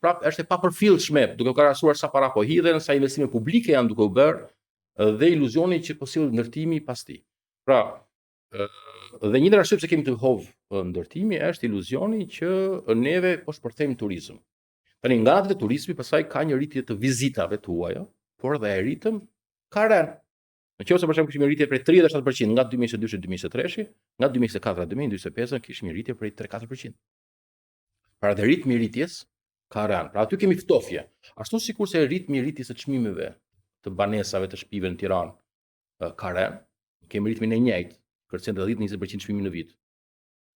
prap është e papërfillshme, duke krahasuar sa para po hidhen, sa investime publike janë duke u bërë dhe iluzioni që po sill ndërtimi pas tij. Pra, dhe një ndër arsyet pse kemi të hovë ndërtimi është iluzioni që neve po shpërthejmë turizëm. Tani nga ana e turizmit pastaj ka një rritje të vizitave tuaja, por dhe e ritëm ka rënë. Nëse për shembull kishim rritje prej 37% nga 2022 në 2023, nga 2024 në 2025 kishim një rritje prej 3-4%. Pra dhe ritmi i rritjes ka rënë. Pra aty kemi ftofje. Ashtu sikurse ritmi i rritjes së çmimeve të banesave të shtëpive në Tiranë ka rënë, kemi ritmin e njëjtë, kërcen 10-20% çmimi në vit.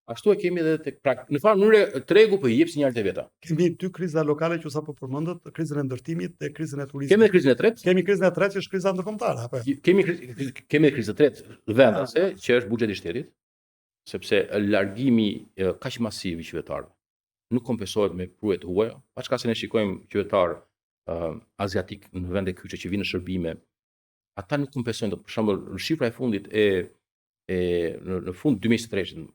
Ashtu e kemi edhe tek pra në farë mënyrë tregu po i jep sinjalet e veta. Kemi dy kriza lokale që sapo përmendët, krizën e ndërtimit dhe krizën e turizmit. Kemi krizën e tretë. Kemi krizën e tretë që është kriza ndërkombëtare, apo? Kemi krizën e tretë vendase që është buxheti i shtetit, sepse largimi kaq masiv i qytetarëve nuk kompensohet me prujet huaja, paçka se ne shikojmë qytetar aziatik në vende kyçe që vinë në shërbime, ata nuk kompensojnë. Për shembull, shifra e fundit në fund 2023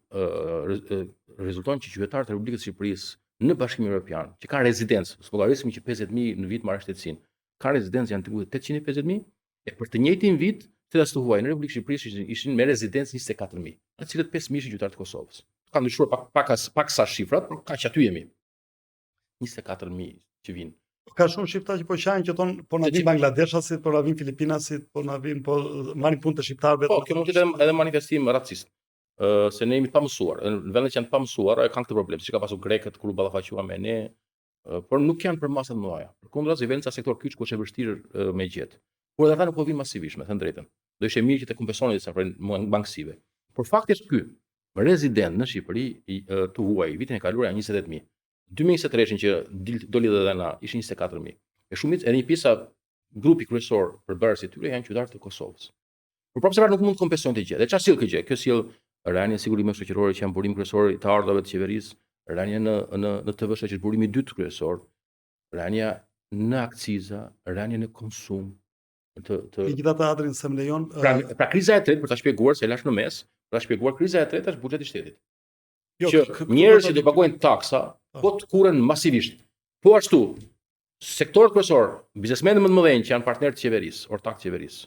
rezulton që qytetarët e Republikës së Shqipërisë në Bashkimin Evropian, që kanë rezidencë, llogarismi që 50.000 në vit marrë shtetësinë, kanë rezidencë janë të 850.000, e për të njëjtin vit shtetas të huaj në Republikën e Shqipërisë ishin me rezidencë 24.000, në cilët 5.000 ishin qytetarë të Kosovës. Ka ndryshuar pak sa shifrat, por kaq aty jemi. 24.000 që vinë. Ka shumë shqiptarë që po qajnë që thonë po na vin Bangladeshasit, po na vin Filipinasit, po na vin po marrin punë të shqiptarëve. Po, kjo mund të jetë edhe manifestim racist. Se ne jemi të pamësuar. Në vendet që janë të pamësuar, kanë këtë problem, siç ka pasur grekët kur u ballafaquan me ne, por nuk janë për masat më mëdha. Përkundër asaj vendet sa sektor kyç ku është e vështirë me gjet. Por ata nuk po vinë masivisht, me thënë drejtën. Do ishte mirë që të kompensonin disa bankësive. Por fakti është ky. Rezident në Shqipëri të huaj vitin e kaluar janë 28.000. 2023 që doli dhe dhëna ishin 24.000. E shumica edhe një pjesa grupi kryesor përbërës i tyre janë qytetarë të Kosovës. Por prapë se nuk mund të kompensojnë të gjë. Dhe çfarë sill kjo gjë? Kjo sill rënien e sigurimeve shoqërore që janë burimi kryesor i të ardhurave të qeverisë, rënien në TVSH që është burimi i dytë kryesor, rënia në akciza, rënia në konsum. Megjithatë Adrin se më lejon. Pra kriza e tretë për ta shpjeguar se lash në mes, për ta shpjeguar kriza e tretë është buxheti i shtetit. Që njerëzit do pagojnë taksa, po të kuren masivisht. Po ashtu, sektorët kryesor, biznesmenët më të mëdhenj që janë partnerë të qeverisë, ortak të qeverisë,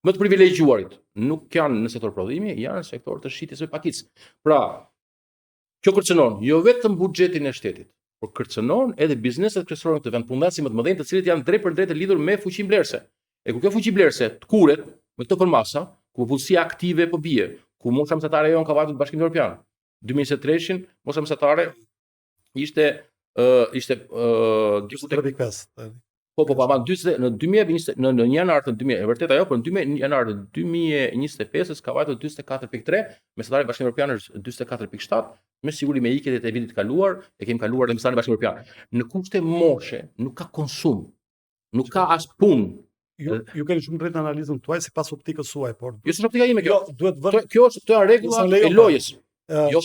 më të privilegjuarit, nuk janë në sektor prodhimi, janë në sektor të shitjes me pakicë. Pra, kjo kërcënon jo vetëm buxhetin e shtetit, por kërcënon edhe bizneset kryesorë të vendpunëdhënësit më të mëdhenj, të cilët janë drejt për drejt të lidhur me fuqinë blerëse. E ku kjo fuqi blerëse të kuret me këtë përmasa, ku popullsia aktive po bie, ku mosha mesatare jon ka vajtur në Bashkimin Evropian. 2023 mosha mesatare ishte 3.5. Po, ama në 2020 në janar të 2000, e vërtet ajo, por në janar të 2025 ka vajtur 44.3, mesatare Bashkimi Evropian është 44.7, me siguri me ikjet e vitit të kaluar, e kemi kaluar dhe mesatare Bashkimi Evropian. Në kushte moshe nuk ka konsum, nuk ka as punë. Ju keni shumë drejt në analizën tuaj sipas optikës suaj, por jo s'është optika ime kjo. Duhet vënë kjo është këto janë rregulla e lojës. Jo